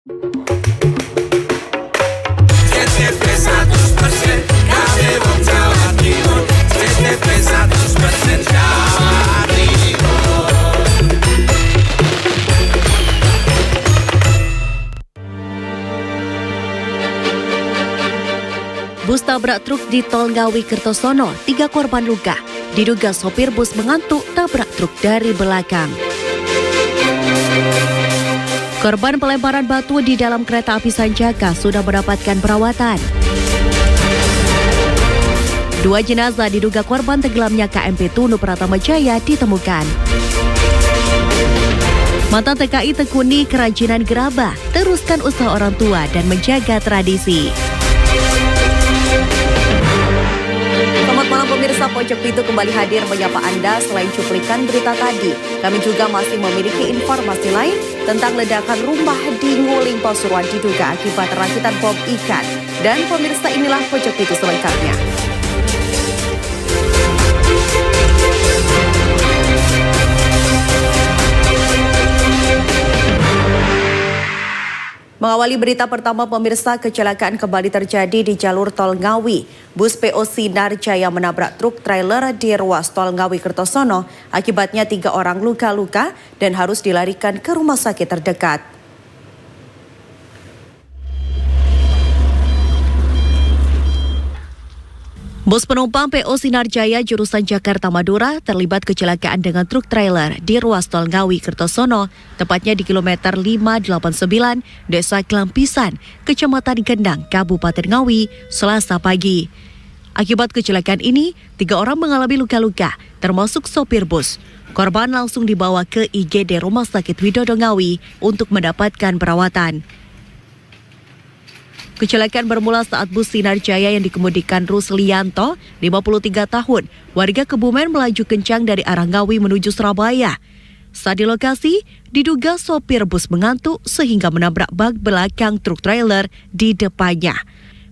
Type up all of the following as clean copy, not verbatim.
CTP 100% kami wong Jawa Timur. CTP 100% Jawa Timur. Bus tabrak truk di Tol Ngawi Kertosono, 3 korban luka. Diduga sopir bus mengantuk tabrak truk dari belakang. Korban pelemparan batu di dalam kereta api Sanjaka sudah mendapatkan perawatan. 2 jenazah diduga korban tenggelamnya KMP Tunu Pratama Jaya ditemukan. Mantan TKI tekuni kerajinan gerabah, teruskan usaha orang tua dan menjaga tradisi. Selamat malam pemirsa, Pojok Pintu kembali hadir menyapa Anda. Selain cuplikan berita tadi, kami juga masih memiliki informasi lain tentang ledakan rumah di Nguling Pasuruan diduga akibat rakitan bom ikan. Dan pemirsa, inilah Pojok Pintu selengkapnya. Mengawali berita pertama pemirsa, kecelakaan kembali terjadi di jalur Tol Ngawi. Bus PO Sinar Jaya menabrak truk trailer di ruas Tol Ngawi Kertosono. Akibatnya 3 orang luka-luka dan harus dilarikan ke rumah sakit terdekat. Bus penumpang PO Sinar Jaya jurusan Jakarta Madura terlibat kecelakaan dengan truk trailer di ruas Tol Ngawi Kertosono, tepatnya di kilometer 589, Desa Klampisan, Kecamatan Gendang, Kabupaten Ngawi, Selasa pagi. Akibat kecelakaan ini, 3 orang mengalami luka-luka, termasuk sopir bus. Korban langsung dibawa ke IGD Rumah Sakit Widodo Ngawi untuk mendapatkan perawatan. Kecelakaan bermula saat bus Sinar Jaya yang dikemudikan Ruslianto, 53 tahun, warga Kebumen melaju kencang dari arah Ngawi menuju Surabaya. Saat di lokasi, diduga sopir bus mengantuk sehingga menabrak bak belakang truk trailer di depannya.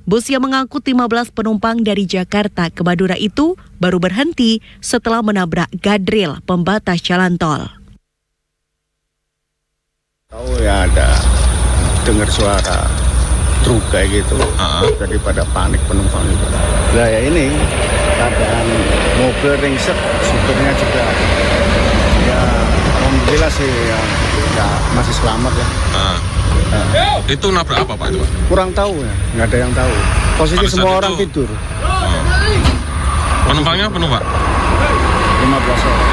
Bus yang mengangkut 15 penumpang dari Jakarta ke Madura itu baru berhenti setelah menabrak gadril pembatas jalan tol. Oh ya, ada dengar suara truk kayak gitu, jadi pada panik penumpang itu. Nah ya ini keadaan mobil ringsek, supirnya juga ya alhamdulillah sih ya masih selamat ya. Itu nabrak apa Pak itu Pak? Kurang tahu ya, nggak ada yang tahu. Posisi semua orang tidur. Penumpangnya penuh Pak? 15 orang.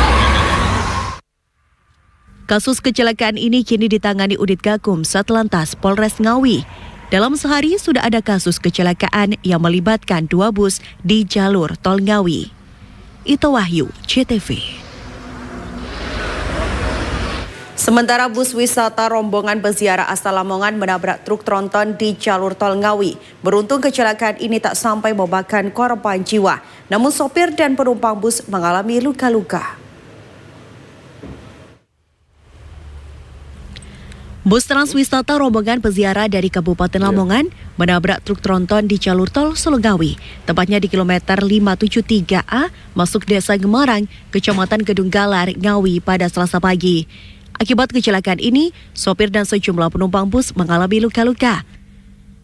Kasus kecelakaan ini kini ditangani Unit Gakum Satlantas Polres Ngawi. Dalam sehari sudah ada kasus kecelakaan yang melibatkan 2 bus di jalur Tol Ngawi. Ito Wahyu, CTV. Sementara bus wisata rombongan peziarah asal Lamongan menabrak truk tronton di jalur Tol Ngawi. Beruntung kecelakaan ini tak sampai memakan korban jiwa, namun sopir dan penumpang bus mengalami luka-luka. Bus Transwisata rombongan peziarah dari Kabupaten Lamongan menabrak truk tronton di jalur tol Solo Ngawi, tepatnya di kilometer 573A masuk Desa Gemarang, Kecamatan Gedung Galar, Ngawi pada Selasa pagi. Akibat kecelakaan ini, sopir dan sejumlah penumpang bus mengalami luka-luka.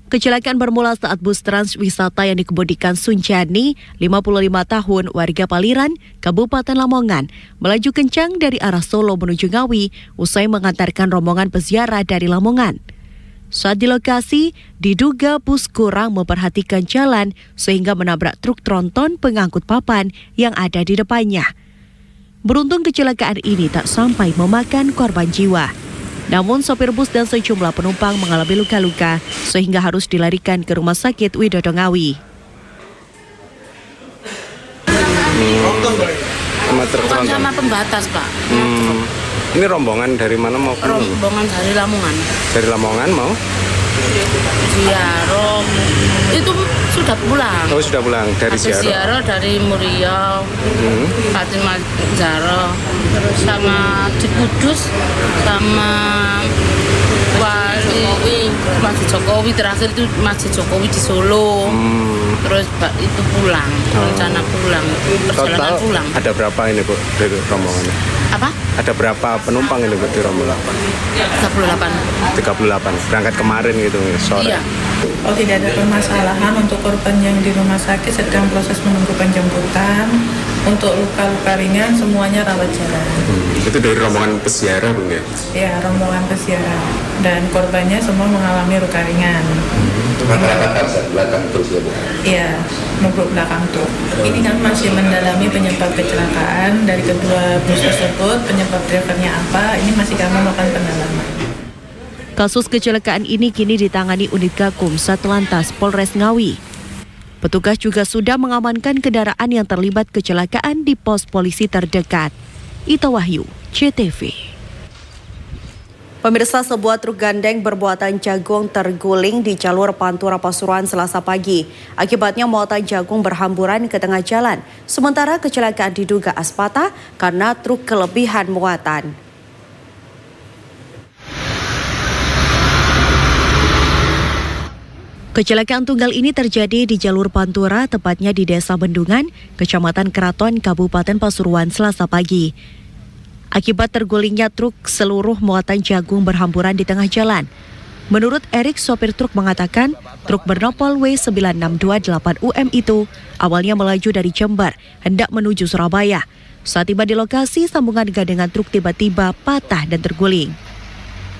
Kecelakaan bermula saat bus Transwisata yang dikemudikan Sunjani, 55 tahun, warga Paliran, Kabupaten Lamongan, melaju kencang dari arah Solo menuju Ngawi usai mengantarkan rombongan peziarah dari Lamongan. Saat di lokasi, diduga bus kurang memperhatikan jalan sehingga menabrak truk tronton pengangkut papan yang ada di depannya. Beruntung kecelakaan ini tak sampai memakan korban jiwa. Namun sopir bus dan sejumlah penumpang mengalami luka-luka sehingga harus dilarikan ke Rumah Sakit Widodo Ngawi. Sama pembatas Pak. Ini rombongan dari mana mau? Rombongan dari Lamongan. Dari Lamongan mau? Ziarah itu sudah pulang. Oh sudah pulang dari Ziarah. Ziarah dari Muria, Fatimah Zahra, terus sama di Kudus, sama Wali Masjid Jokowi, terakhir itu Masjid Jokowi di Solo. Terus itu pulang, rencana pulang, perjalanan total pulang. Ada berapa ini Bu dari rombongannya? Apa? Ada berapa penumpang ini di rombongan? 38. 38. Berangkat kemarin gitu sore. Iya. Oh, tidak ada permasalahan. Untuk korban yang di rumah sakit sedang proses menunggu penjemputan. Untuk luka-luka ringan semuanya rawat jalan. Itu dari rombongan peziarah, Bung ya? Ya, rombongan peziarah. Dan korbannya semua mengalami luka ringan. Belakang terus ya, Bu? Iya, nubruk belakang truk. Ini kan masih mendalami penyebab kecelakaan dari kedua bus tersebut, penyebab drivernya apa, ini masih kami melakukan pendalaman. Kasus kecelakaan ini kini ditangani unit Gakum Satlantas Polres Ngawi. Petugas juga sudah mengamankan kendaraan yang terlibat kecelakaan di pos polisi terdekat. Ita Wahyu, CTV. Pemirsa, sebuah truk gandeng bermuatan jagung terguling di jalur Pantura Pasuruan Selasa pagi. Akibatnya muatan jagung berhamburan ke tengah jalan. Sementara kecelakaan diduga aspata karena truk kelebihan muatan. Kecelakaan tunggal ini terjadi di jalur Pantura, tepatnya di Desa Bendungan, Kecamatan Keraton, Kabupaten Pasuruan Selasa pagi. Akibat tergulingnya truk, seluruh muatan jagung berhamburan di tengah jalan. Menurut Erik, sopir truk mengatakan, truk bernopol W9628UM itu awalnya melaju dari Jember, hendak menuju Surabaya. Saat tiba di lokasi, sambungan gandengan truk tiba-tiba patah dan terguling.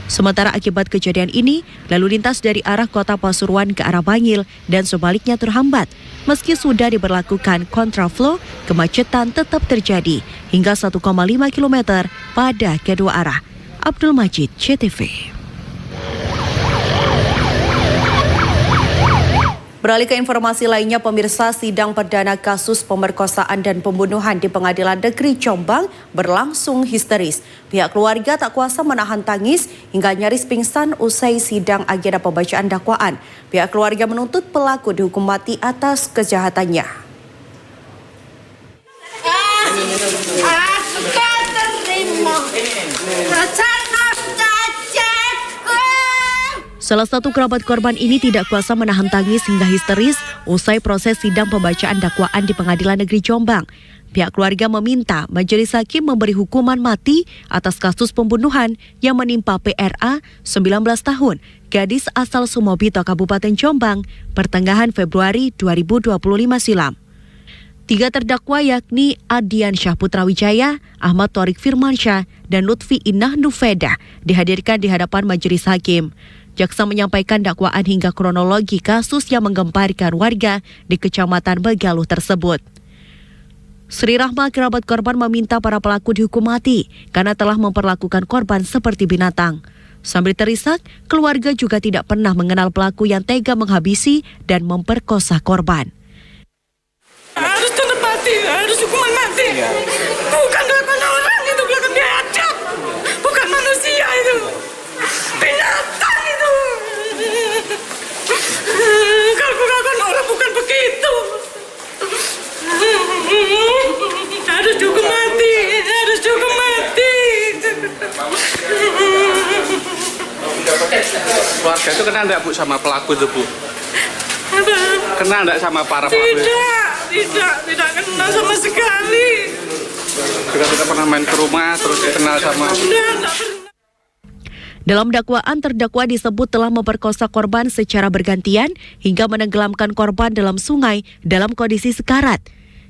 Sementara akibat kejadian ini, lalu lintas dari arah kota Pasuruan ke arah Bangil dan sebaliknya terhambat. Meski sudah diberlakukan kontraflow, kemacetan tetap terjadi hingga 1,5 km pada kedua arah. Abdul Majid, CTV. Beralih ke informasi lainnya, pemirsa, sidang perdana kasus pemerkosaan dan pembunuhan di Pengadilan Negeri Jombang berlangsung histeris. Pihak keluarga tak kuasa menahan tangis hingga nyaris pingsan usai sidang agenda pembacaan dakwaan. Pihak keluarga menuntut pelaku dihukum mati atas kejahatannya. Salah satu kerabat korban ini tidak kuasa menahan tangis hingga histeris usai proses sidang pembacaan dakwaan di Pengadilan Negeri Jombang. Pihak keluarga meminta majelis hakim memberi hukuman mati atas kasus pembunuhan yang menimpa PRA 19 tahun, gadis asal Sumobito, Kabupaten Jombang, pertengahan Februari 2025 silam. 3 terdakwa yakni Adian Syah Putra Wijaya, Ahmad Thorik Firmansyah, dan Lutfi Inah Nufeda dihadirkan di hadapan majelis hakim. Jaksa menyampaikan dakwaan hingga kronologi kasus yang menggemparkan warga di Kecamatan Begaluh tersebut. Sri Rahma, kerabat korban, meminta para pelaku dihukum mati karena telah memperlakukan korban seperti binatang. Sambil terisak, keluarga juga tidak pernah mengenal pelaku yang tega menghabisi dan memperkosa korban. Harus tuntut mati, harus hukuman mati. Bukan lakukan orang itu, lakukan biadab. Bukan manusia itu. Binatang itu. Kalau bukan orang bukan begitu. Harus dihukum mati, harus dihukum mati. Keluarga itu kenal enggak, Bu, sama pelaku itu, Bu? Apa? Kenal enggak sama para pelaku? Tidak kenal sama sekali. Juga tidak pernah main ke rumah, terus kenal sama... Tidak pernah. Dalam dakwaan, terdakwa disebut telah memperkosa korban secara bergantian hingga menenggelamkan korban dalam sungai dalam kondisi sekarat.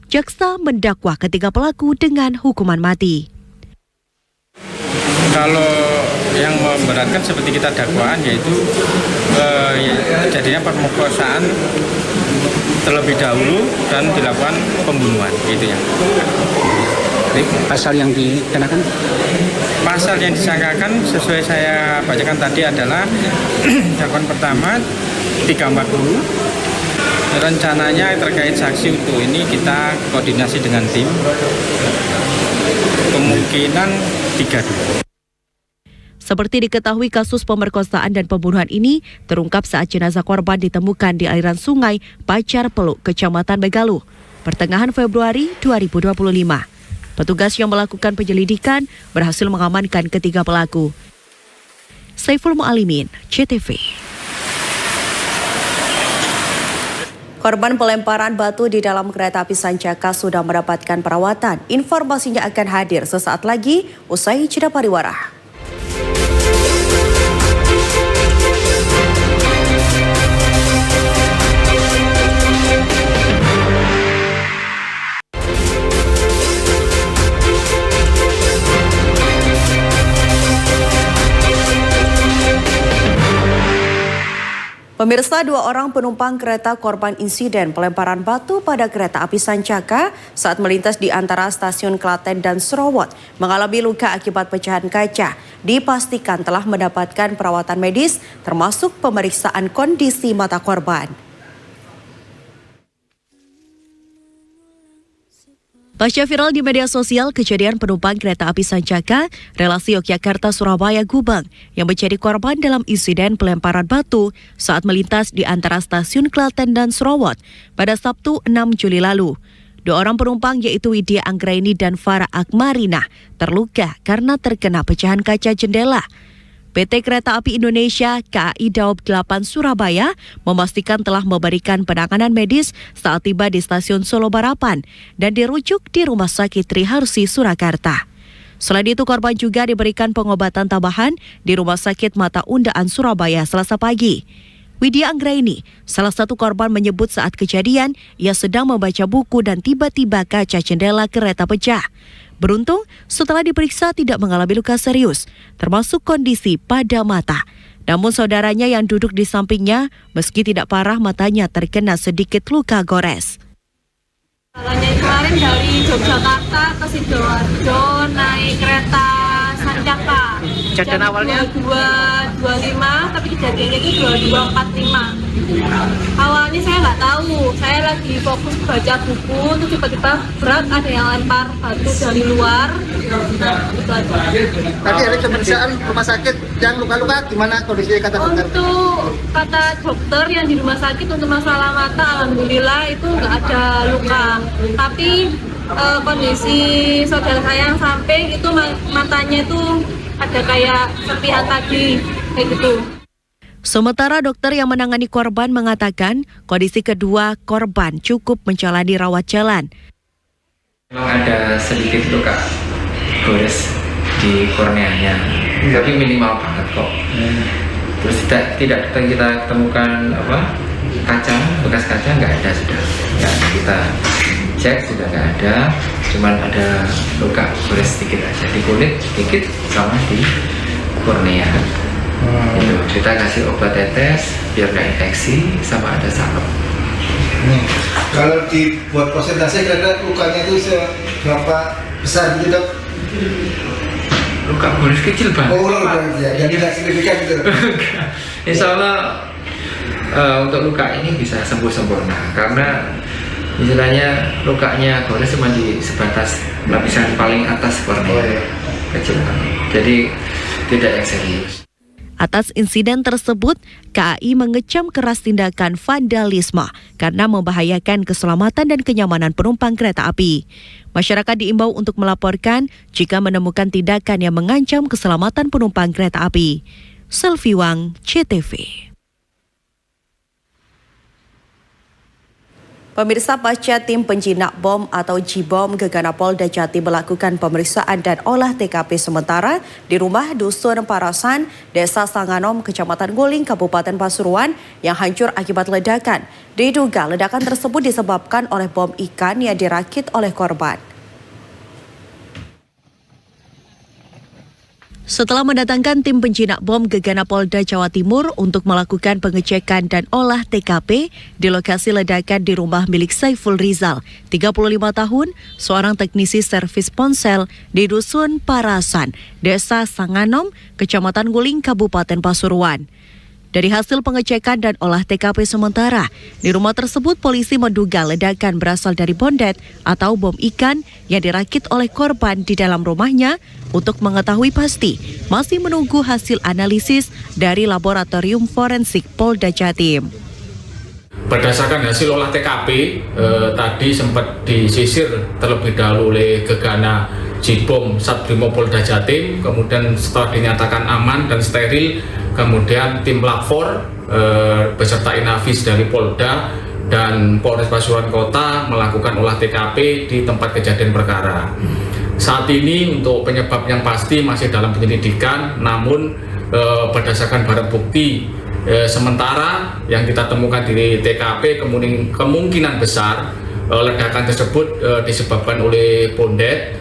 Jaksa mendakwa ketiga pelaku dengan hukuman mati. Kalau yang memberatkan seperti kita dakwaan, yaitu terjadinya pemerkosaan terlebih dahulu dan dilakukan pembunuhan, gitu ya. Pasal yang dikenakan? Pasal yang disangkakan sesuai saya bacakan tadi adalah dakwaan pertama 340. Rencananya terkait saksi utuh ini kita koordinasi dengan tim. Kemungkinan 3 dulu. Seperti diketahui, kasus pemerkosaan dan pembunuhan ini terungkap saat jenazah korban ditemukan di aliran sungai Pacar Peluk, Kecamatan Begaluh, pertengahan Februari 2025. Petugas yang melakukan penyelidikan berhasil mengamankan ketiga pelaku. Saiful Mu'alimin, CTV. Korban pelemparan batu di dalam kereta api Sancaka sudah mendapatkan perawatan. Informasinya akan hadir sesaat lagi usai jeda pariwara. Pemirsa, 2 orang penumpang kereta korban insiden pelemparan batu pada kereta api Sancaka saat melintas di antara stasiun Klaten dan Serowot mengalami luka akibat pecahan kaca. Dipastikan telah mendapatkan perawatan medis termasuk pemeriksaan kondisi mata korban. Pasca viral di media sosial kejadian penumpang kereta api Sancaka relasi Yogyakarta-Surabaya-Gubeng yang menjadi korban dalam insiden pelemparan batu saat melintas di antara stasiun Klaten dan Serowot pada Sabtu 6 Juli lalu. 2 orang penumpang yaitu Widya Anggraini dan Farah Akmarinah terluka karena terkena pecahan kaca jendela. PT Kereta Api Indonesia KAI Daob 8 Surabaya memastikan telah memberikan penanganan medis saat tiba di stasiun Solo Barapan dan dirujuk di Rumah Sakit Triharsi Surakarta. Selain itu, korban juga diberikan pengobatan tambahan di Rumah Sakit Mata Undaan Surabaya Selasa pagi. Widya Anggraini, salah satu korban, menyebut saat kejadian ia sedang membaca buku dan tiba-tiba kaca jendela kereta pecah. Beruntung, setelah diperiksa tidak mengalami luka serius, termasuk kondisi pada mata. Namun saudaranya yang duduk di sampingnya, meski tidak parah, matanya terkena sedikit luka gores. Kemarin dari Yogyakarta ke Sidoarjo naik kereta Sancaka. Kejadian awalnya 22.25, tapi kejadiannya itu 22.45. Awalnya saya nggak tahu, saya lagi fokus baca buku, terus tiba-tiba berat ada yang lempar batu dari luar. Tadi ada pemeriksaan rumah sakit yang luka-luka, gimana kondisi kata dokter? Untuk kata dokter yang di rumah sakit untuk masalah mata, alhamdulillah itu nggak ada luka. Tapi kondisi saudara saya yang samping itu matanya itu ada kayak serpihan tadi, kayak gitu. Sementara dokter yang menangani korban mengatakan kondisi kedua korban cukup menjalani rawat jalan. Memang ada sedikit luka gores di korneanya, tapi minimal banget kok. Terus tidak kita temukan kaca, bekas kaca nggak ada sudah. Ya, kita cek sudah nggak ada, cuman ada luka gores sedikit aja di kulit sedikit sama di kornea. Gitu. Kita kasih obat tetes biar nggak infeksi, sama ada salep. Kalau dibuat persentase kira-kira lukanya itu seberapa besar gitu, Dok? Luka gores kecil banget. Oh, ya, tidak signifikan gitu. Insya Allah untuk luka ini bisa sembuh sempurna karena istilahnya lukanya gores cuma di sebatas lapisan paling atas kornea, kecil banget. Jadi tidak yang serius. Atas insiden tersebut, KAI mengecam keras tindakan vandalisme karena membahayakan keselamatan dan kenyamanan penumpang kereta api. Masyarakat diimbau untuk melaporkan jika menemukan tindakan yang mengancam keselamatan penumpang kereta api. Selvi Wang, CTV. Pemirsa, pasca tim penjinak bom atau J-Bom Gegana Polda Jatim melakukan pemeriksaan dan olah TKP sementara di rumah Dusun Parasan, Desa Sanganom, Kecamatan Guling, Kabupaten Pasuruan yang hancur akibat ledakan. Diduga ledakan tersebut disebabkan oleh bom ikan yang dirakit oleh korban. Setelah mendatangkan tim penjinak bom Gegana Polda Jawa Timur untuk melakukan pengecekan dan olah TKP di lokasi ledakan di rumah milik Saiful Rizal, 35 tahun, seorang teknisi servis ponsel di Dusun Parasan, Desa Sanganom, Kecamatan Guling, Kabupaten Pasuruan. Dari hasil pengecekan dan olah TKP sementara, di rumah tersebut polisi menduga ledakan berasal dari bondet atau bom ikan yang dirakit oleh korban di dalam rumahnya. Untuk mengetahui pasti, masih menunggu hasil analisis dari Laboratorium Forensik Polda Jatim. Berdasarkan hasil olah TKP, tadi sempat disisir terlebih dahulu oleh Gegana J-Bom Satbrimob Polda Jatim, kemudian setelah dinyatakan aman dan steril, kemudian tim Lapor beserta Inavis dari Polda dan Polres Pasuruan Kota melakukan olah TKP di tempat kejadian perkara. Saat ini untuk penyebab yang pasti masih dalam penyelidikan, namun berdasarkan barang bukti sementara yang kita temukan di TKP kemungkinan besar ledakan tersebut disebabkan oleh bondet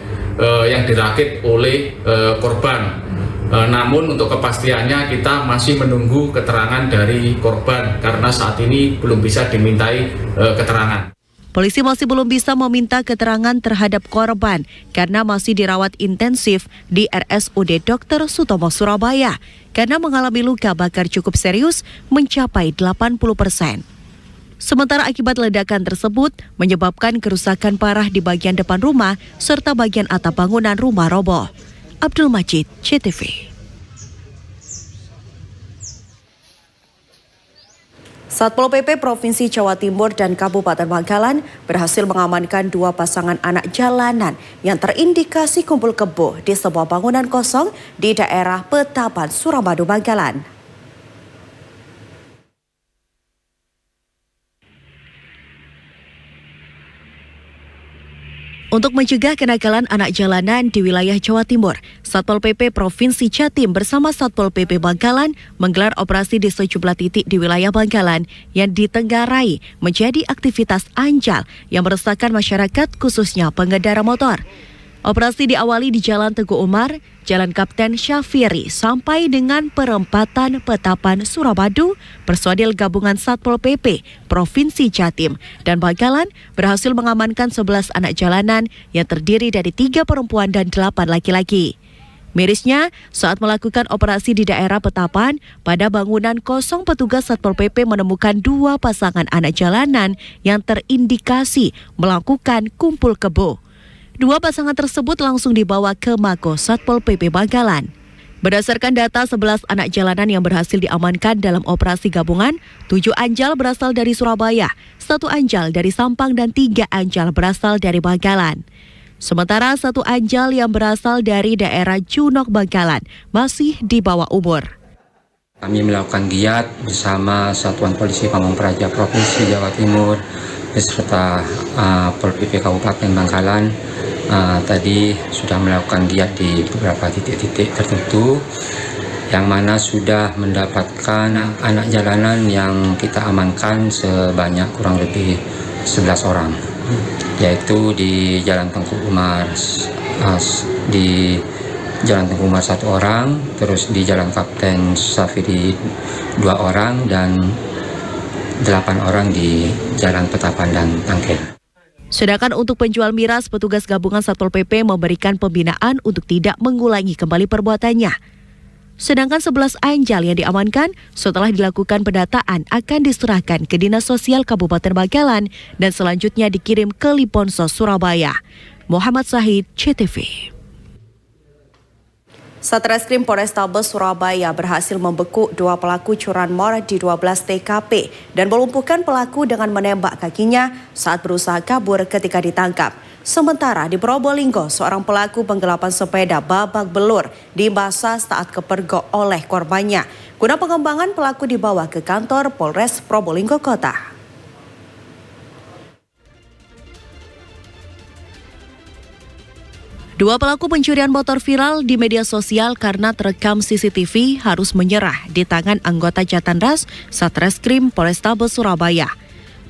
yang dirakit oleh korban. Namun untuk kepastiannya kita masih menunggu keterangan dari korban karena saat ini belum bisa dimintai keterangan. Polisi masih belum bisa meminta keterangan terhadap korban karena masih dirawat intensif di RSUD Dr. Sutomo Surabaya karena mengalami luka bakar cukup serius mencapai 80%. Sementara akibat ledakan tersebut menyebabkan kerusakan parah di bagian depan rumah serta bagian atap bangunan rumah roboh. Abdul Majid, CTV. Satpol PP Provinsi Jawa Timur dan Kabupaten Bangkalan berhasil mengamankan 2 pasangan anak jalanan yang terindikasi kumpul kebo di sebuah bangunan kosong di daerah Petapan, Suramadu, Bangkalan. Untuk mencegah kenakalan anak jalanan di wilayah Jawa Timur, Satpol PP Provinsi Jatim bersama Satpol PP Bangkalan menggelar operasi di sejumlah titik di wilayah Bangkalan yang ditenggarai menjadi aktivitas anjal yang meresahkan masyarakat khususnya pengendara motor. Operasi diawali di Jalan Teguh Umar, Jalan Kapten Syafiri sampai dengan perempatan Petapan Suramadu. Personil gabungan Satpol PP Provinsi Jatim dan Bangkalan berhasil mengamankan 11 anak jalanan yang terdiri dari 3 perempuan dan 8 laki-laki. Mirisnya, saat melakukan operasi di daerah Petapan, pada bangunan kosong petugas Satpol PP menemukan 2 pasangan anak jalanan yang terindikasi melakukan kumpul kebo. 2 pasangan tersebut langsung dibawa ke Mako Satpol PP Bangkalan. Berdasarkan data 11 anak jalanan yang berhasil diamankan dalam operasi gabungan, 7 anjal berasal dari Surabaya, 1 anjal dari Sampang dan 3 anjal berasal dari Bangkalan. Sementara 1 anjal yang berasal dari daerah Junok Bangkalan masih di bawah umur. Kami melakukan giat bersama Satuan Polisi Pamong Praja Provinsi Jawa Timur beserta Pol PP Kabupaten Bangkalan. Tadi sudah melakukan giat di beberapa titik-titik tertentu yang mana sudah mendapatkan anak jalanan yang kita amankan sebanyak kurang lebih 11 orang, yaitu di Jalan Tengku Umar di Jalan Tengku Umar 1 orang, terus di Jalan Kapten Syafiri 2 orang dan 8 orang di Jalan Petapan dan Tangkel. Sedangkan untuk penjual miras, petugas gabungan Satpol PP memberikan pembinaan untuk tidak mengulangi kembali perbuatannya. Sedangkan 11 anjal yang diamankan setelah dilakukan pendataan akan diserahkan ke Dinas Sosial Kabupaten Bangkalan dan selanjutnya dikirim ke Liponsos Surabaya. Muhammad Sahid, CTV. Satreskrim Polrestabes Surabaya berhasil membekuk 2 pelaku curanmor di 12 TKP dan melumpuhkan pelaku dengan menembak kakinya saat berusaha kabur ketika ditangkap. Sementara di Probolinggo, seorang pelaku penggelapan sepeda babak belur dibasah saat kepergok oleh korbannya. Guna pengembangan, pelaku dibawa ke kantor Polres Probolinggo Kota. Dua pelaku pencurian motor viral di media sosial karena terekam CCTV harus menyerah di tangan anggota Jatanras Satreskrim Polrestabes Surabaya.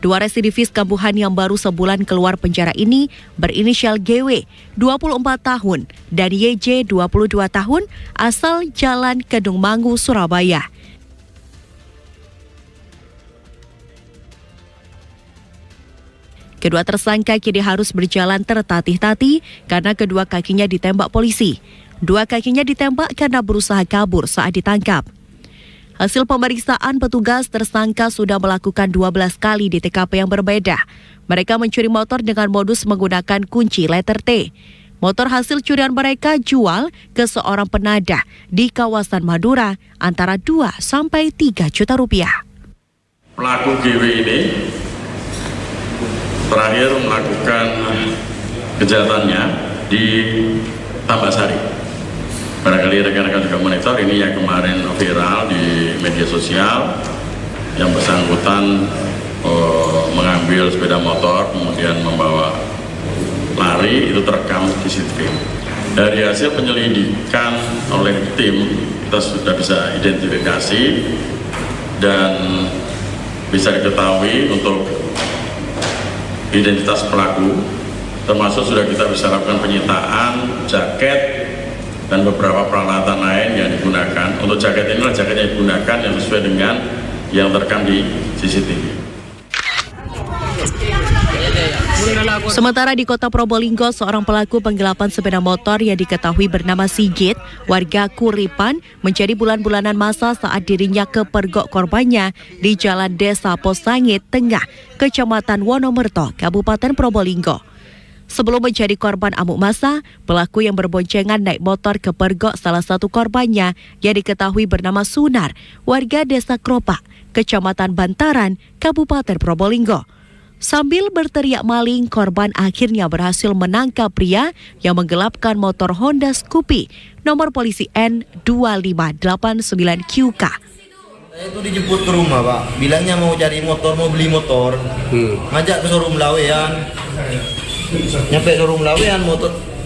2 residivis kambuhan yang baru sebulan keluar penjara ini berinisial GW, 24 tahun, dan YJ, 22 tahun, asal Jalan Kedung Mangu, Surabaya. Kedua tersangka kini harus berjalan tertatih-tatih karena kedua kakinya ditembak polisi. 2 kakinya ditembak karena berusaha kabur saat ditangkap. Hasil pemeriksaan petugas, tersangka sudah melakukan 12 kali di TKP yang berbeda. Mereka mencuri motor dengan modus menggunakan kunci letter T. Motor hasil curian mereka jual ke seorang penadah di kawasan Madura antara 2 sampai 3 juta rupiah. Pelaku GW ini terakhir melakukan kejahatannya di Tambasari. Barangkali rekan-rekan juga monitor, ini yang kemarin viral di media sosial yang bersangkutan mengambil sepeda motor kemudian membawa lari itu terekam di CCTV. Dari hasil penyelidikan oleh tim kita sudah bisa identifikasi dan bisa diketahui untuk identitas pelaku, termasuk sudah kita bisa lakukan penyitaan jaket dan beberapa peralatan lain yang digunakan. Untuk jaket inilah jaket yang digunakan yang sesuai dengan yang terekam di CCTV. Sementara di Kota Probolinggo, seorang pelaku penggelapan sepeda motor yang diketahui bernama Sigit, warga Kuripan, mencari bulan-bulanan masa saat dirinya kepergok korbannya di Jalan Desa Posangit Tengah, Kecamatan Wonomerto, Kabupaten Probolinggo. Sebelum menjadi korban amuk massa, pelaku yang berboncengan naik motor kepergok salah satu korbannya yang diketahui bernama Sunar, warga Desa Kropak, Kecamatan Bantaran, Kabupaten Probolinggo. Sambil berteriak maling, korban akhirnya berhasil menangkap pria yang menggelapkan motor Honda Scoopy nomor polisi N2589QK. Saya itu dijemput ke rumah, Pak. Bilangnya mau cari motor, mau beli motor. Ngajak ke showroom Lawean. Nyampe showroom Lawean,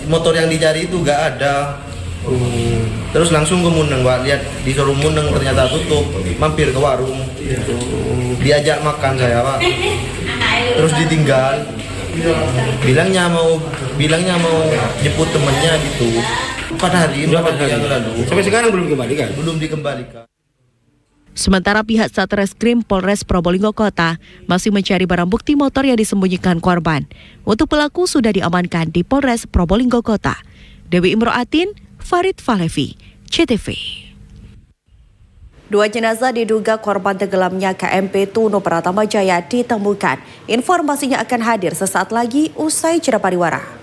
motor yang dicari itu gak ada. Terus langsung ke Muneng, Pak. Lihat di showroom Muneng ternyata tutup. Mampir ke warung. Diajak makan saya, Pak. Terus ditinggal. Bilangnya mau jemput temannya gitu. 4 hari yang lalu. Sampai sekarang belum dikembalikan? Belum dikembalikan. Sementara pihak Satreskrim Polres Probolinggo Kota masih mencari barang bukti motor yang disembunyikan korban. Untuk pelaku sudah diamankan di Polres Probolinggo Kota. Dewi Imroatin, Farid Falevi, CTV. 2 jenazah diduga korban tenggelamnya KMP Tunu Pratama Jaya ditemukan. Informasinya akan hadir sesaat lagi usai jeda pariwara.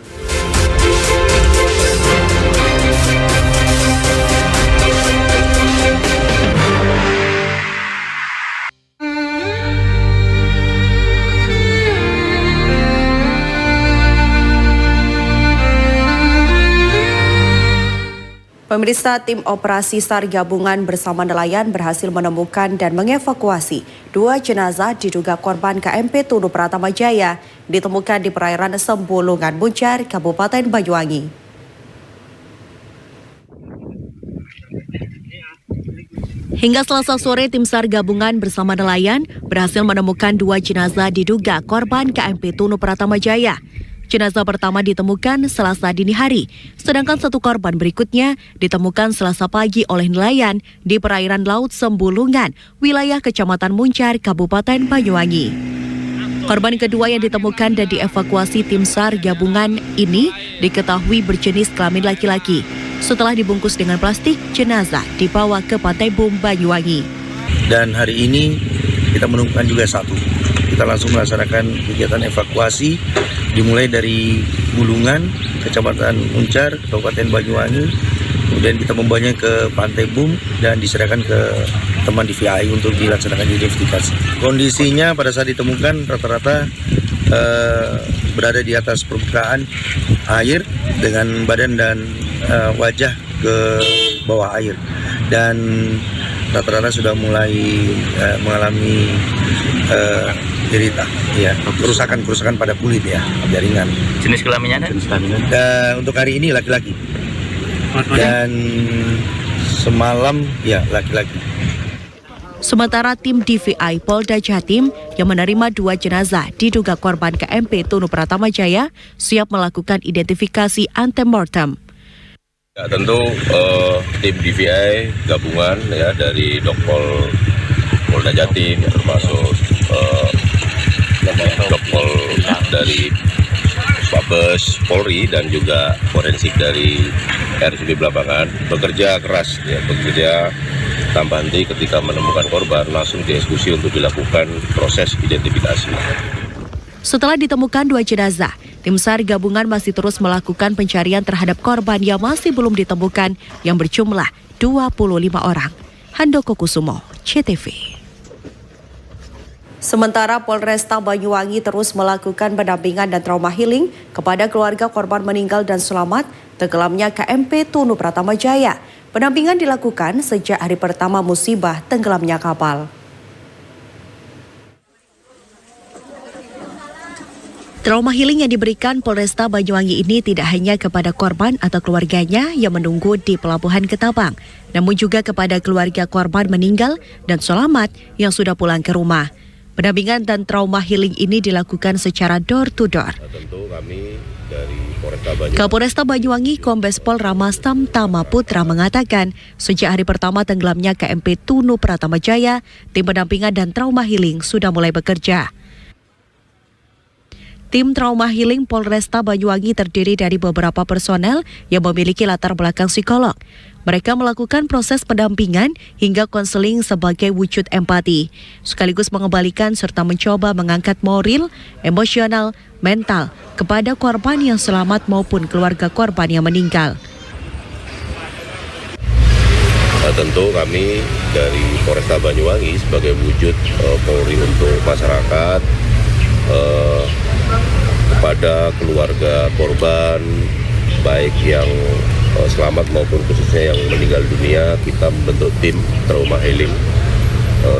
Pemirsa, tim operasi SAR gabungan bersama nelayan berhasil menemukan dan mengevakuasi 2 jenazah diduga korban KMP Tunu Pratama Jaya ditemukan di perairan Sembulungan Muncar, Kabupaten Banyuwangi. Hingga Selasa sore, tim SAR gabungan bersama nelayan berhasil menemukan 2 jenazah diduga korban KMP Tunu Pratama Jaya. Jenazah pertama ditemukan Selasa dini hari, sedangkan 1 korban berikutnya ditemukan Selasa pagi oleh nelayan di perairan Laut Sembulungan, wilayah Kecamatan Muncar, Kabupaten Banyuwangi. Korban kedua yang ditemukan dan dievakuasi tim SAR gabungan ini diketahui berjenis kelamin laki-laki. Setelah dibungkus dengan plastik, jenazah dibawa ke Pantai Bum, Banyuwangi. Dan hari ini kita menemukan juga 1. Kita langsung melaksanakan kegiatan evakuasi dimulai dari Bulungan, Kecamatan Muncar, Kabupaten Banyuwangi. Kemudian kita membawanya ke Pantai Bum dan diserahkan ke teman DVI untuk dilaksanakan identifikasi. Kondisinya pada saat ditemukan rata-rata berada di atas permukaan air dengan badan dan wajah ke bawah air. Dan rata-rata sudah mulai mengalami derita, ya, kerusakan pada kulit, ya, jaringan. Jenis kelaminnya ada? Untuk hari ini laki-laki. Dan semalam ya laki-laki. Sementara tim DVI Polda Jatim yang menerima 2 jenazah diduga korban KMP Tunu Pratama Jaya siap melakukan identifikasi antemortem. Ya, tentu tim DVI gabungan ya dari Dokpol Polda Jatim termasuk Dokpol dari Mabes Polri dan juga forensik dari RSUD Blambangan bekerja keras, ya, bekerja tanpa henti ketika menemukan korban langsung dieksekusi untuk dilakukan proses identifikasi. Setelah ditemukan 2 jenazah, tim SAR gabungan masih terus melakukan pencarian terhadap korban yang masih belum ditemukan yang berjumlah 25 orang. Handoko Kusumo, CTV. Sementara Polresta Banyuwangi terus melakukan pendampingan dan trauma healing kepada keluarga korban meninggal dan selamat tenggelamnya KMP Tunu Pratama Jaya. Pendampingan dilakukan sejak hari pertama musibah tenggelamnya kapal. Trauma healing yang diberikan Polresta Banyuwangi ini tidak hanya kepada korban atau keluarganya yang menunggu di Pelabuhan Ketapang, namun juga kepada keluarga korban meninggal dan selamat yang sudah pulang ke rumah. Pendampingan dan trauma healing ini dilakukan secara door to door. Tentu kami dari Polresta Kapolresta Banyuwangi Kombes Pol Ramastam Tama Putra mengatakan, sejak hari pertama tenggelamnya KMP Tunu Pratama Jaya, tim pendampingan dan trauma healing sudah mulai bekerja. Tim Trauma Healing Polresta Banyuwangi terdiri dari beberapa personel yang memiliki latar belakang psikolog. Mereka melakukan proses pendampingan hingga konseling sebagai wujud empati, sekaligus mengembalikan serta mencoba mengangkat moral, emosional, mental kepada korban yang selamat maupun keluarga korban yang meninggal. Tentu kami dari Polresta Banyuwangi sebagai wujud Polri untuk masyarakat, kepada keluarga korban baik yang selamat maupun khususnya yang meninggal dunia, kita membentuk tim trauma healing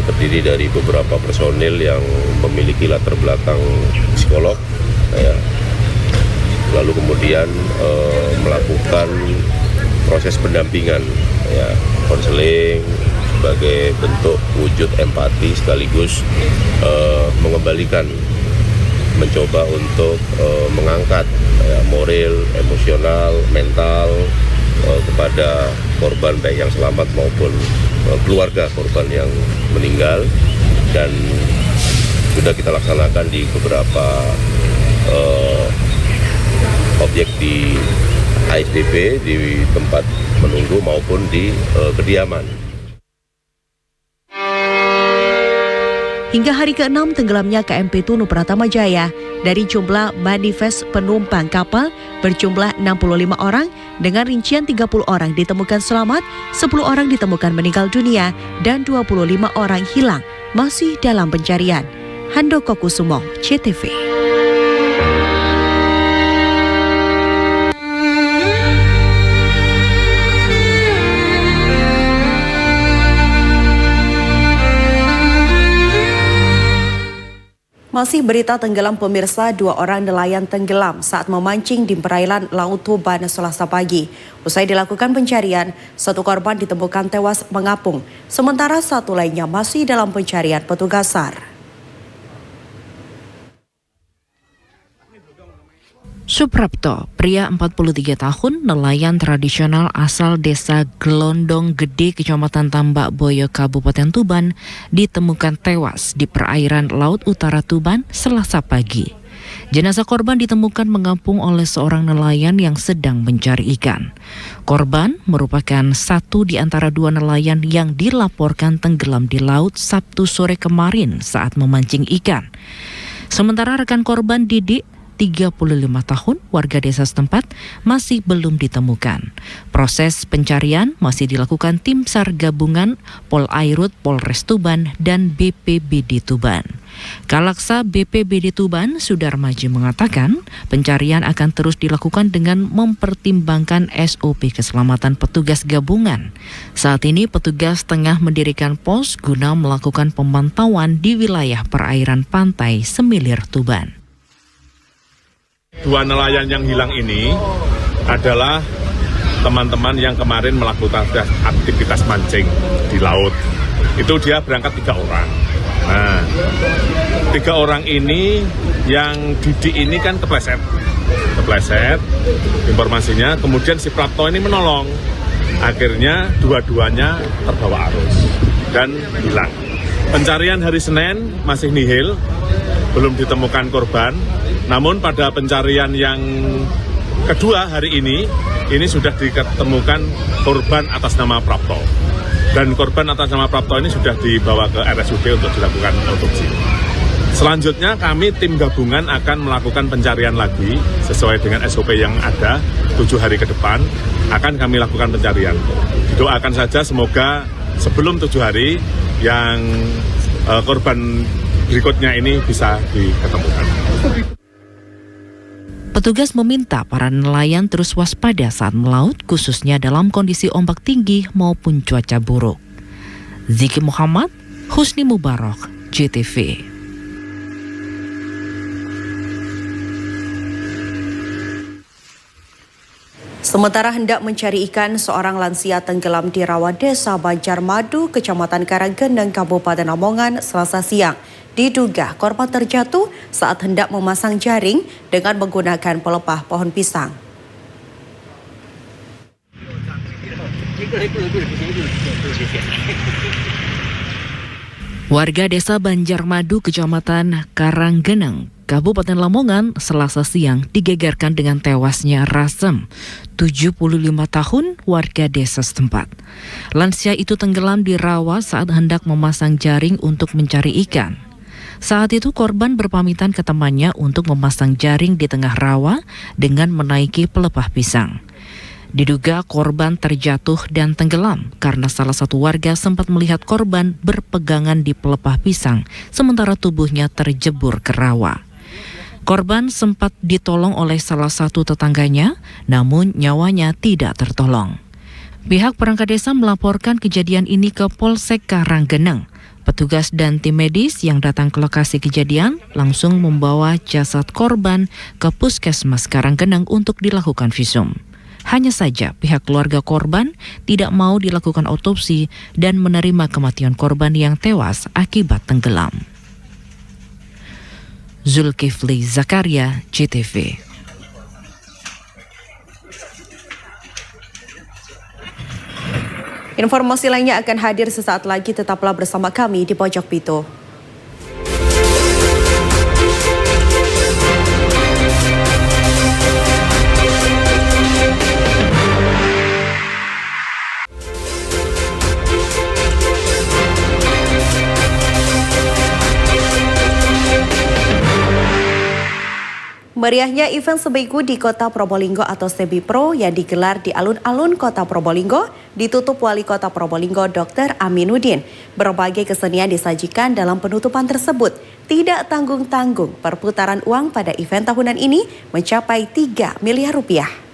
terdiri dari beberapa personil yang memiliki latar belakang psikolog ya. Lalu kemudian melakukan proses pendampingan ya, konseling sebagai bentuk wujud empati sekaligus mengembalikan, mencoba untuk mengangkat moral, emosional, mental kepada korban baik yang selamat maupun keluarga korban yang meninggal, dan sudah kita laksanakan di beberapa objek di ASDP, di tempat menunggu maupun di kediaman. Hingga hari ke-6 tenggelamnya KMP Tunu Pratama Jaya, dari jumlah manifest penumpang kapal berjumlah 65 orang, dengan rincian 30 orang ditemukan selamat, 10 orang ditemukan meninggal dunia, dan 25 orang hilang masih dalam pencarian. Handoko Kusumo, CTV. Masih berita tenggelam pemirsa, 2 orang nelayan tenggelam saat memancing di perairan Laut Tuban Selasa pagi. Usai dilakukan pencarian, 1 korban ditemukan tewas mengapung, sementara 1 lainnya masih dalam pencarian petugas SAR. Suprapto, pria 43 tahun, nelayan tradisional asal desa Gelondong Gede, Kecamatan Tambak Boyo, Kabupaten Tuban, ditemukan tewas di perairan Laut Utara Tuban Selasa pagi. Jenazah korban ditemukan mengapung oleh seorang nelayan yang sedang mencari ikan. Korban merupakan satu di antara 2 nelayan yang dilaporkan tenggelam di laut Sabtu sore kemarin saat memancing ikan. Sementara rekan korban Didik, 35 tahun, warga desa setempat, masih belum ditemukan. Proses pencarian masih dilakukan tim SAR gabungan Polairut Polres Tuban dan BPBD Tuban. Kalaksa BPBD Tuban Sudarmaji mengatakan pencarian akan terus dilakukan dengan mempertimbangkan SOP keselamatan petugas gabungan. Saat ini petugas tengah mendirikan pos guna melakukan pemantauan di wilayah perairan pantai Semilir Tuban. 2 nelayan yang hilang ini adalah teman-teman yang kemarin melakukan aktivitas mancing di laut. Itu dia berangkat 3 orang. Nah, 3 orang ini yang Didi ini kan kepleset informasinya. Kemudian si Prapto ini menolong. Akhirnya dua-duanya terbawa arus dan hilang. Pencarian hari Senin masih nihil, belum ditemukan korban. Namun pada pencarian yang kedua hari ini sudah ditemukan korban atas nama Prapto. Dan korban atas nama Prapto ini sudah dibawa ke RSUD untuk dilakukan otopsi. Selanjutnya kami tim gabungan akan melakukan pencarian lagi sesuai dengan SOP yang ada 7 hari ke depan akan kami lakukan pencarian. Doakan saja semoga sebelum 7 hari yang korban berikutnya ini bisa diketemukan. Petugas meminta para nelayan terus waspada saat melaut, khususnya dalam kondisi ombak tinggi maupun cuaca buruk. Ziki Muhammad, Husni Mubarak, JTV. Sementara hendak mencari ikan, seorang lansia tenggelam di rawa desa Banjarmadu, Kecamatan Karanggeneng, Kabupaten Lamongan, Selasa siang. Diduga korban terjatuh saat hendak memasang jaring dengan menggunakan pelepah pohon pisang. Warga desa Banjarmadu, Kecamatan Karanggeneng, Kabupaten Lamongan, Selasa siang digegerkan dengan tewasnya Rasem, 75 tahun, warga desa setempat. Lansia itu tenggelam di rawa saat hendak memasang jaring untuk mencari ikan. Saat itu korban berpamitan ke temannya untuk memasang jaring di tengah rawa dengan menaiki pelepah pisang. Diduga korban terjatuh dan tenggelam karena salah satu warga sempat melihat korban berpegangan di pelepah pisang sementara tubuhnya terjebur ke rawa. Korban sempat ditolong oleh salah satu tetangganya, namun nyawanya tidak tertolong. Pihak perangkat desa melaporkan kejadian ini ke Polsek Karanggeneng. Petugas dan tim medis yang datang ke lokasi kejadian langsung membawa jasad korban ke Puskesmas Karanggeneng untuk dilakukan visum. Hanya saja pihak keluarga korban tidak mau dilakukan otopsi dan menerima kematian korban yang tewas akibat tenggelam. Zulkifli Zakaria, JTV. Informasi lainnya akan hadir sesaat lagi, tetaplah bersama kami di Pojok Pito. Meriahnya event Sebiku di Kota Probolinggo atau Sebipro yang digelar di alun-alun Kota Probolinggo ditutup Wali Kota Probolinggo Dr. Aminuddin. Berbagai kesenian disajikan dalam penutupan tersebut. Tidak tanggung-tanggung, perputaran uang pada event tahunan ini mencapai 3 miliar rupiah.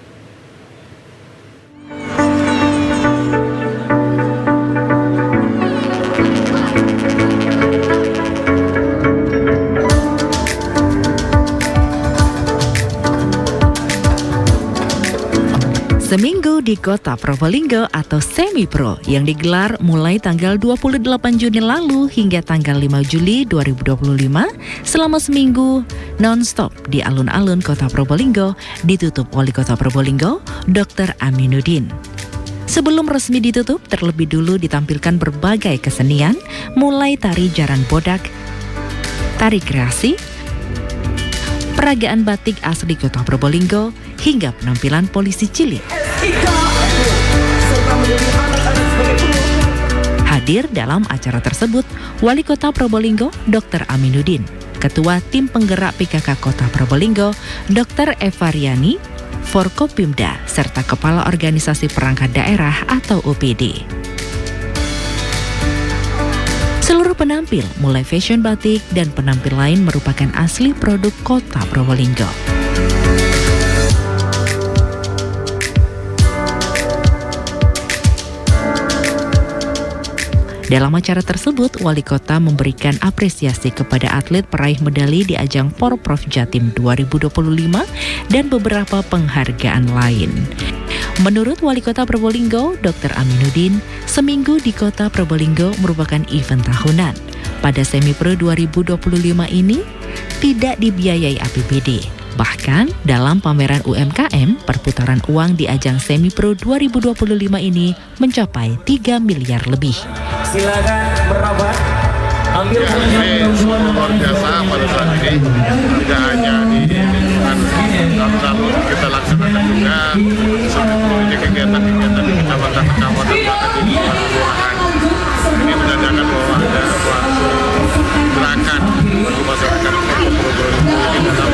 Seminggu di Kota Probolinggo atau Semi-Pro yang digelar mulai tanggal 28 Juni lalu hingga tanggal 5 Juli 2025 selama seminggu non-stop di alun-alun Kota Probolinggo ditutup Wali Kota Probolinggo Dr. Aminuddin. Sebelum resmi ditutup, terlebih dulu ditampilkan berbagai kesenian mulai tari jaran bodak, tari kreasi, peragaan batik asli Kota Probolinggo, hingga penampilan polisi cilik. Hadir dalam acara tersebut, Wali Kota Probolinggo Dr. Aminuddin, Ketua Tim Penggerak PKK Kota Probolinggo Dr. Evariani, Forkopimda, serta Kepala Organisasi Perangkat Daerah atau OPD. Seluruh penampil, mulai fashion batik dan penampil lain merupakan asli produk Kota Probolinggo. Dalam acara tersebut, Wali Kota memberikan apresiasi kepada atlet peraih medali di ajang Porprov Jatim 2025 dan beberapa penghargaan lain. Menurut Wali Kota Probolinggo, Dr. Aminuddin, Seminggu di Kota Probolinggo merupakan event tahunan. Pada Semi-Pro 2025 ini tidak dibiayai APBD. Bahkan dalam pameran UMKM, perputaran uang di ajang Semi-Pro 2025 ini mencapai 3 miliar lebih. Silakan merapat. Ambil luar biasa pada saat ini, tidak hanya di lingkungan lalu kita laksanakan juga seluruh kegiatan-kegiatan di kecamatan-kecamatan bahkan di lingkungan kelurahan. Ini menandakan bahwa ada suatu gerakan bagi masyarakat Kota Probolinggo ini dalam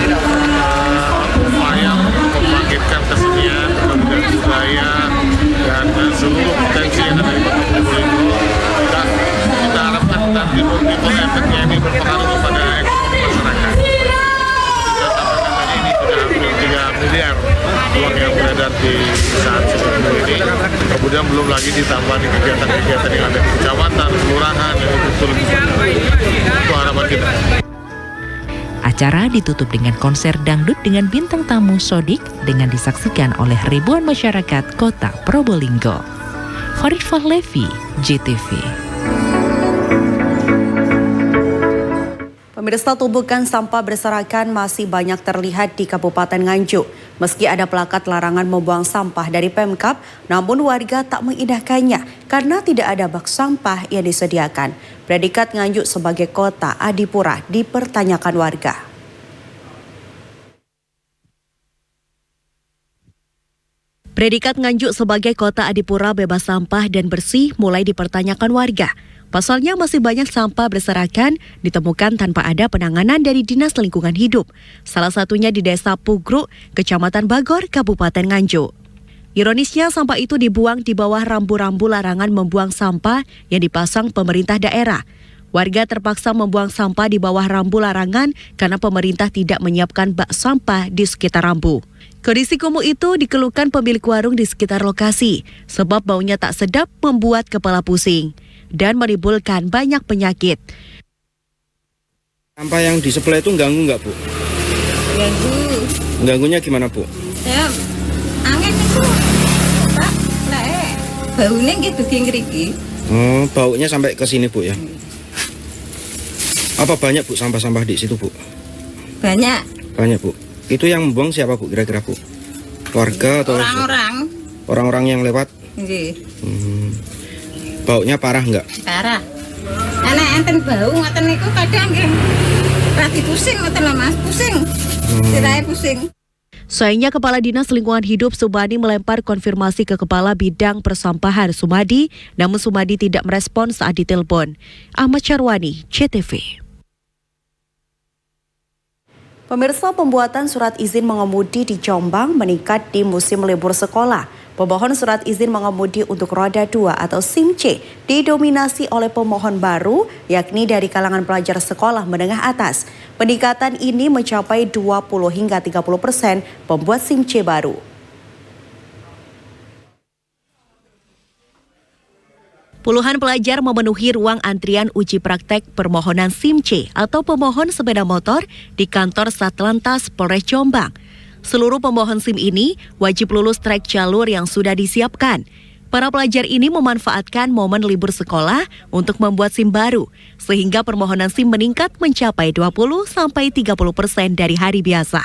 upaya membangkitkan kesenian, budaya budaya dan seluruh potensi yang ada di Kota Probolinggo. Kita harapkan nanti multiple efeknya ini berpengaruh kepada ekonomi masyarakat. Kita sampaikan tadi ini sudah hampir 3 miliar uang yang beredar di saat sebelum ini. Kemudian belum lagi ditambah di kegiatan-kegiatan yang ada di kecamatan, kelurahan, yang betul. Itu harapan kita. Acara ditutup dengan konser dangdut dengan bintang tamu Sodik dengan disaksikan oleh ribuan masyarakat kota Probolinggo. Farid Fahlevi, JTV. Pemirsa, tumpukan sampah berserakan masih banyak terlihat di Kabupaten Nganjuk. Meski ada plakat larangan membuang sampah dari Pemkab, namun warga tak mengindahkannya karena tidak ada bak sampah yang disediakan. Predikat Nganjuk sebagai kota adipura dipertanyakan warga. Predikat Nganjuk sebagai kota adipura bebas sampah dan bersih mulai dipertanyakan warga. Pasalnya masih banyak sampah berserakan ditemukan tanpa ada penanganan dari Dinas Lingkungan Hidup. Salah satunya di Desa Pugruk, Kecamatan Bagor, Kabupaten Nganjuk. Ironisnya sampah itu dibuang di bawah rambu-rambu larangan membuang sampah yang dipasang pemerintah daerah. Warga terpaksa membuang sampah di bawah rambu larangan karena pemerintah tidak menyiapkan bak sampah di sekitar rambu. Kondisi kumuh itu dikeluhkan pemilik warung di sekitar lokasi, sebab baunya tak sedap membuat kepala pusing dan menimbulkan banyak penyakit. Sampah yang di sebelah itu ganggu nggak, Bu? Ganggu. Ganggunya gimana, Bu? Ya, angin itu, tak, baunya gitu, ngeriki. Oh, baunya sampai ke sini, Bu, ya? Apa banyak, Bu, sampah-sampah di situ, Bu? Banyak. Banyak, Bu. Itu yang membuang siapa, Bu, kira-kira, Bu? Warga atau orang-orang? Orang-orang yang lewat? Iya. Baunya parah nggak? Parah. Anak enten bau, ngoten niku kadang nggih. Rati pusing ngoten lho, Mas, pusing. Sirahe pusing. Sayangnya Kepala Dinas Lingkungan Hidup Subani melempar konfirmasi ke Kepala Bidang Persampahan Sumadi, namun Sumadi tidak merespon saat ditelepon. Ahmad Syarwani, CTV. Pemirsa, pembuatan surat izin mengemudi di Jombang meningkat di musim libur sekolah. Pemohon surat izin mengemudi untuk roda 2 atau SIM C didominasi oleh pemohon baru, yakni dari kalangan pelajar sekolah menengah atas. Peningkatan ini mencapai 20 hingga 30% pembuat SIM C baru. Puluhan pelajar memenuhi ruang antrian uji praktek permohonan SIM C atau pemohon sepeda motor di kantor Satlantas Polres Jombang. Seluruh pemohon SIM ini wajib lulus trek jalur yang sudah disiapkan. Para pelajar ini memanfaatkan momen libur sekolah untuk membuat SIM baru, sehingga permohonan SIM meningkat mencapai 20-30% dari hari biasa.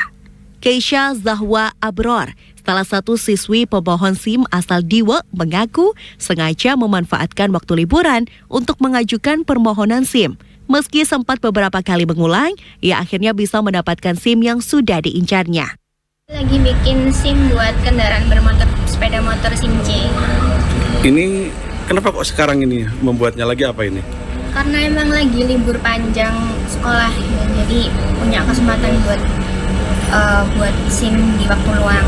Keisha Zahwa Abror, salah satu siswi pemohon SIM asal Diwe, mengaku sengaja memanfaatkan waktu liburan untuk mengajukan permohonan SIM. Meski sempat beberapa kali mengulang, ia akhirnya bisa mendapatkan SIM yang sudah diincarnya. Lagi bikin SIM buat kendaraan bermotor, sepeda motor SIM C. Ini kenapa kok sekarang ini membuatnya lagi, apa ini? Karena emang lagi libur panjang sekolah, ya, jadi punya kesempatan buat SIM di waktu luang.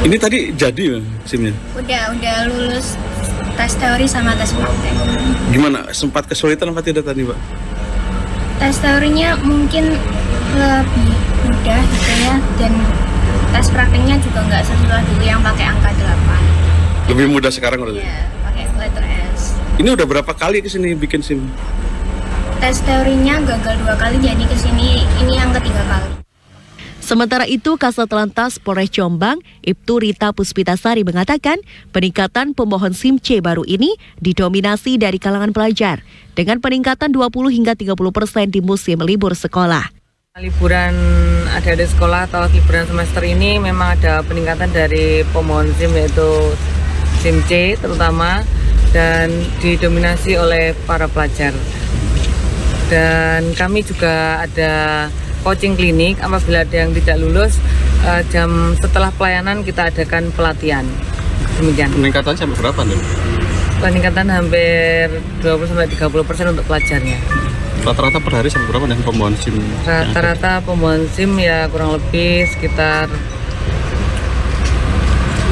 Ini tadi jadi SIM-nya? Udah lulus tes teori sama tes praktek. Gimana? Sempat kesulitan apa tidak tadi, Pak? Tes teorinya mungkin lebih mudah gitu ya, dan tes prakteknya juga nggak sesuai dulu yang pakai angka 8. Lebih mudah sekarang udah? Iya, pakai letter S. Ini udah berapa kali kesini bikin SIM? Tes teorinya gagal 2 kali, jadi kesini ini yang ketiga kali. Sementara itu, Kasat Lantas Polres Jombang, Ibtu Rita Puspitasari mengatakan peningkatan pemohon SIM C baru ini didominasi dari kalangan pelajar dengan peningkatan 20 hingga 30% di musim libur sekolah. Liburan adik-adik sekolah atau liburan semester ini memang ada peningkatan dari pemohon SIM, yaitu SIM C terutama, dan didominasi oleh para pelajar. Dan kami juga ada coaching klinik, apabila ada yang tidak lulus, jam setelah pelayanan kita adakan pelatihan. Demikian. Peningkatan sampai berapa nih? Peningkatan hampir 20-30% untuk pelajarnya. Rata-rata per hari sampai berapa nih pemohon SIM? Rata-rata pemohon SIM ya kurang lebih sekitar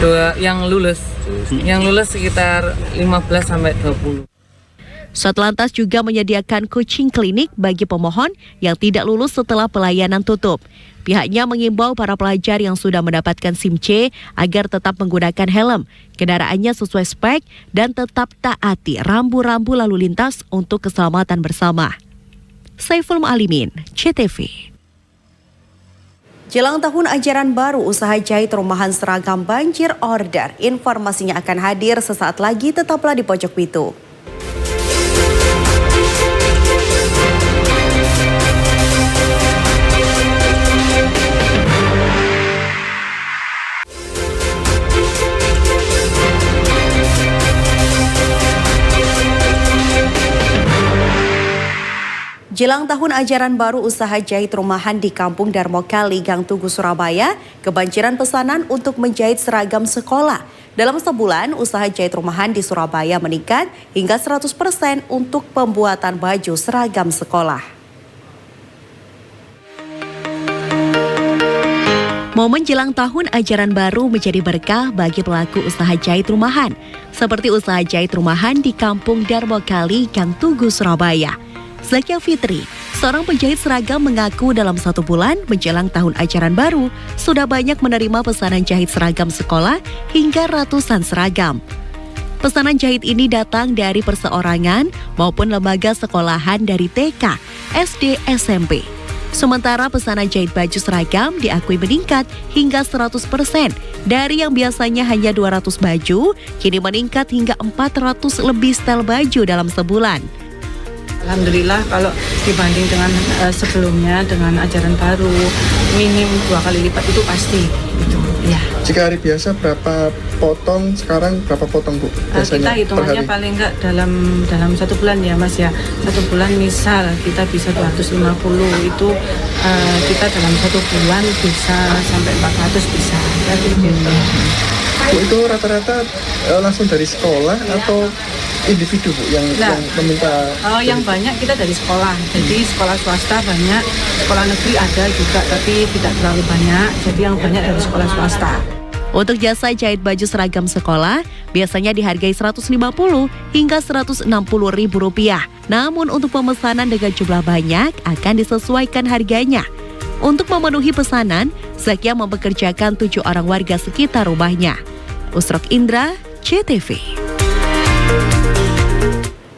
2 yang lulus. Yang lulus sekitar 15-20. Satlantas juga menyediakan coaching klinik bagi pemohon yang tidak lulus setelah pelayanan tutup. Pihaknya mengimbau para pelajar yang sudah mendapatkan SIM C agar tetap menggunakan helm, kendaraannya sesuai spek, dan tetap taati rambu-rambu lalu lintas untuk keselamatan bersama. Saiful Mu'alimin, CTV. Jelang tahun ajaran baru, usaha jahit rumahan seragam banjir order. Informasinya akan hadir sesaat lagi, tetaplah di Pojok Pitu. Jelang tahun ajaran baru, usaha jahit rumahan di Kampung Darmokali, Gang Tugu, Surabaya, kebanjiran pesanan untuk menjahit seragam sekolah. Dalam sebulan, usaha jahit rumahan di Surabaya meningkat hingga 100% untuk pembuatan baju seragam sekolah. Momen jelang tahun ajaran baru menjadi berkah bagi pelaku usaha jahit rumahan, seperti usaha jahit rumahan di Kampung Darmokali, Gang Tugu, Surabaya. Zakia Fitri, seorang penjahit seragam, mengaku dalam 1 bulan menjelang tahun ajaran baru sudah banyak menerima pesanan jahit seragam sekolah hingga ratusan seragam. Pesanan jahit ini datang dari perseorangan maupun lembaga sekolahan dari TK, SD, SMP. Sementara pesanan jahit baju seragam diakui meningkat hingga 100%. Dari yang biasanya hanya 200 baju, kini meningkat hingga 400 lebih setel baju dalam sebulan. Alhamdulillah kalau dibanding dengan sebelumnya dengan ajaran baru minim 2 kali lipat itu pasti gitu. Ya. Jika hari biasa berapa potong, sekarang berapa potong Bu? Kita hitungannya paling enggak dalam 1 bulan ya Mas ya. 1 bulan misal kita bisa 250 itu kita dalam 1 bulan bisa sampai 400 bisa. Gitu. Bu, itu rata-rata langsung dari sekolah atau individu Bu yang meminta? Yang banyak kita dari sekolah. Jadi sekolah swasta banyak, sekolah negeri ada juga tapi tidak terlalu banyak. Jadi yang banyak dari sekolah swasta. Untuk jasa jahit baju seragam sekolah biasanya dihargai Rp150 hingga Rp160.000. Namun untuk pemesanan dengan jumlah banyak akan disesuaikan harganya. Untuk memenuhi pesanan, Zakia mempekerjakan 7 orang warga sekitar rumahnya. Usrok Indra, CTV.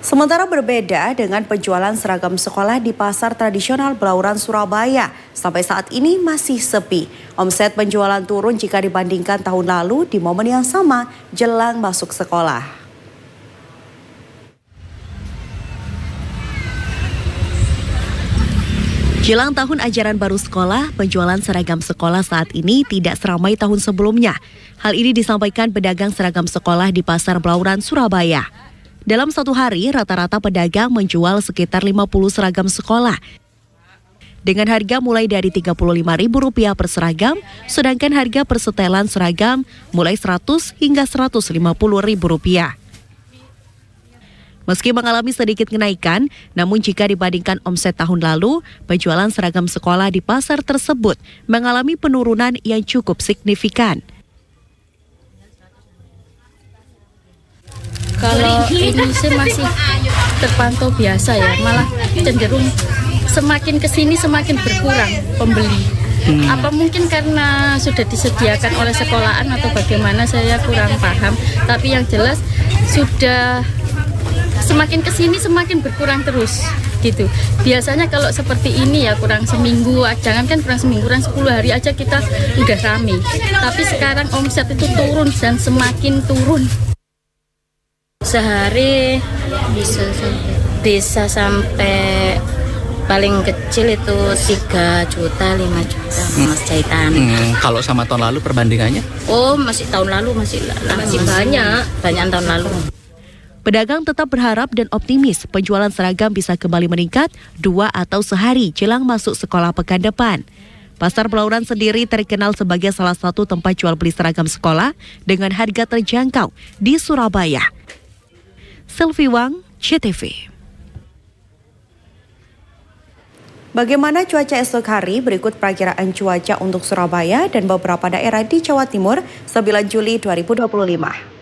Sementara berbeda dengan penjualan seragam sekolah di pasar tradisional Blauran, Surabaya, sampai saat ini masih sepi. Omset penjualan turun jika dibandingkan tahun lalu di momen yang sama jelang masuk sekolah. Jelang tahun ajaran baru sekolah, penjualan seragam sekolah saat ini tidak seramai tahun sebelumnya. Hal ini disampaikan pedagang seragam sekolah di Pasar Blauran, Surabaya. Dalam 1 hari, rata-rata pedagang menjual sekitar 50 seragam sekolah. Dengan harga mulai dari Rp35.000 per seragam, sedangkan harga persetelan seragam mulai Rp100 hingga Rp150.000. Meski mengalami sedikit kenaikan, namun jika dibandingkan omset tahun lalu, penjualan seragam sekolah di pasar tersebut mengalami penurunan yang cukup signifikan. Kalau ini sih masih terpantau biasa ya, malah cenderung semakin kesini semakin berkurang pembeli. Apa mungkin karena sudah disediakan oleh sekolahan atau bagaimana, saya kurang paham. Tapi yang jelas sudah semakin kesini semakin berkurang terus gitu. Biasanya kalau seperti ini ya kurang seminggu, jangankan kurang seminggu, kurang 10 hari aja kita udah rame. Tapi sekarang omset itu turun dan semakin turun. Sehari bisa sampai paling kecil itu 3 juta, 5 juta mas jahitan. Kalau sama tahun lalu perbandingannya? Oh, masih tahun lalu masih banyak tahun lalu. Pedagang tetap berharap dan optimis penjualan seragam bisa kembali meningkat 2 atau sehari jelang masuk sekolah pekan depan. Pasar Blauran sendiri terkenal sebagai salah satu tempat jual beli seragam sekolah dengan harga terjangkau di Surabaya. Selvi Wang, CTV. Bagaimana cuaca esok hari? Berikut perakiraan cuaca untuk Surabaya dan beberapa daerah di Jawa Timur 9 Juli 2025.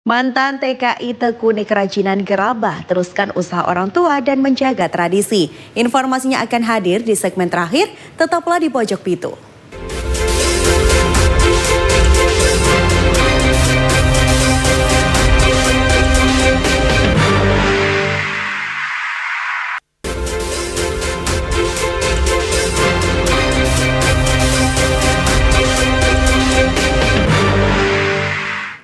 Mantan TKI tekuni kerajinan gerabah, teruskan usaha orang tua dan menjaga tradisi. Informasinya akan hadir di segmen terakhir, tetaplah di Pojok Pitu.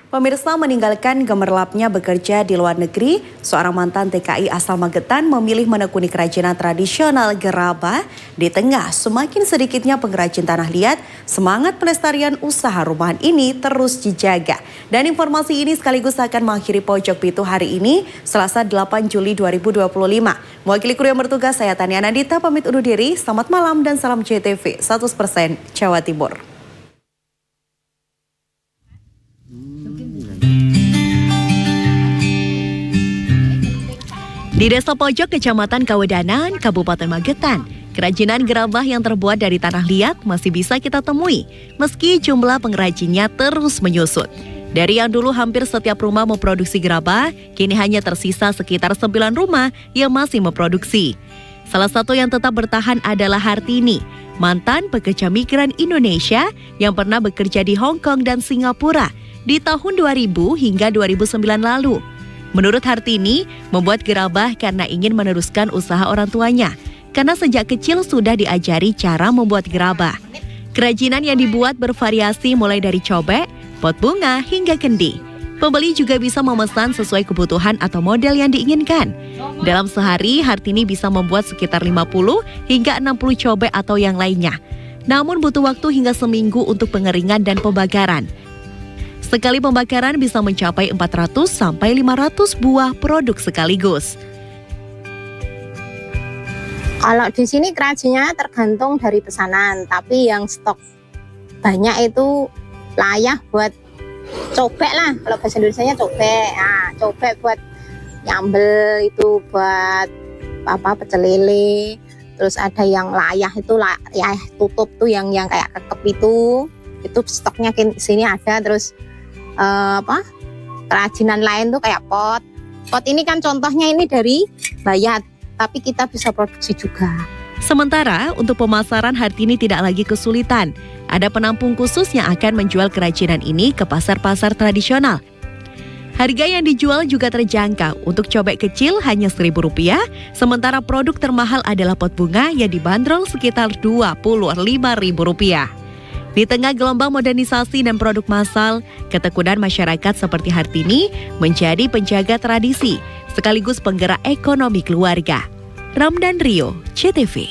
Pemirsa, meninggalkan gemerlapnya bekerja di luar negeri, seorang mantan TKI asal Magetan memilih menekuni kerajinan tradisional gerabah. Di tengah semakin sedikitnya pengrajin tanah liat, semangat pelestarian usaha rumahan ini terus dijaga. Dan informasi ini sekaligus akan mengakhiri Pojok Pitu hari ini, Selasa 8 Juli 2025. Mewakili kru yang bertugas, saya Tania Nandita pamit undur diri. Selamat malam dan salam JTV 100% Jawa Timur. Di Desa Pojok, Kecamatan Kawedanan, Kabupaten Magetan, kerajinan gerabah yang terbuat dari tanah liat masih bisa kita temui, meski jumlah pengrajinnya terus menyusut. Dari yang dulu hampir setiap rumah memproduksi gerabah, kini hanya tersisa sekitar 9 rumah yang masih memproduksi. Salah satu yang tetap bertahan adalah Hartini, mantan pekerja migran Indonesia yang pernah bekerja di Hong Kong dan Singapura di tahun 2000 hingga 2009 lalu. Menurut Hartini, membuat gerabah karena ingin meneruskan usaha orang tuanya, karena sejak kecil sudah diajari cara membuat gerabah. Kerajinan yang dibuat bervariasi mulai dari cobek, pot bunga, hingga kendi. Pembeli juga bisa memesan sesuai kebutuhan atau model yang diinginkan. Dalam sehari, Hartini bisa membuat sekitar 50 hingga 60 cobek atau yang lainnya. Namun butuh waktu hingga seminggu untuk pengeringan dan pembakaran. Sekali pembakaran bisa mencapai 400 sampai 500 buah produk sekaligus. Kalau di sini kerajinnya tergantung dari pesanan, tapi yang stok banyak itu layak buat cobek lah. Kalau bahasa Indonesianya cobek, cobek buat nyambel, itu buat pecel lele. Terus ada yang layah itu layah tutup tuh yang kayak kekep itu stoknya sini ada. Terus kerajinan lain tuh kayak pot ini kan contohnya ini dari bayat, tapi kita bisa produksi juga. Sementara untuk pemasaran, Hartini tidak lagi kesulitan. Ada penampung khusus yang akan menjual kerajinan ini ke pasar-pasar tradisional. Harga yang dijual juga terjangkau. Untuk cobek kecil hanya Rp1.000, sementara produk termahal adalah pot bunga yang dibanderol sekitar Rp25.000. Di tengah gelombang modernisasi dan produk massal, ketekunan masyarakat seperti Hartini menjadi penjaga tradisi, sekaligus penggerak ekonomi keluarga. Ramdan Rio, JTV.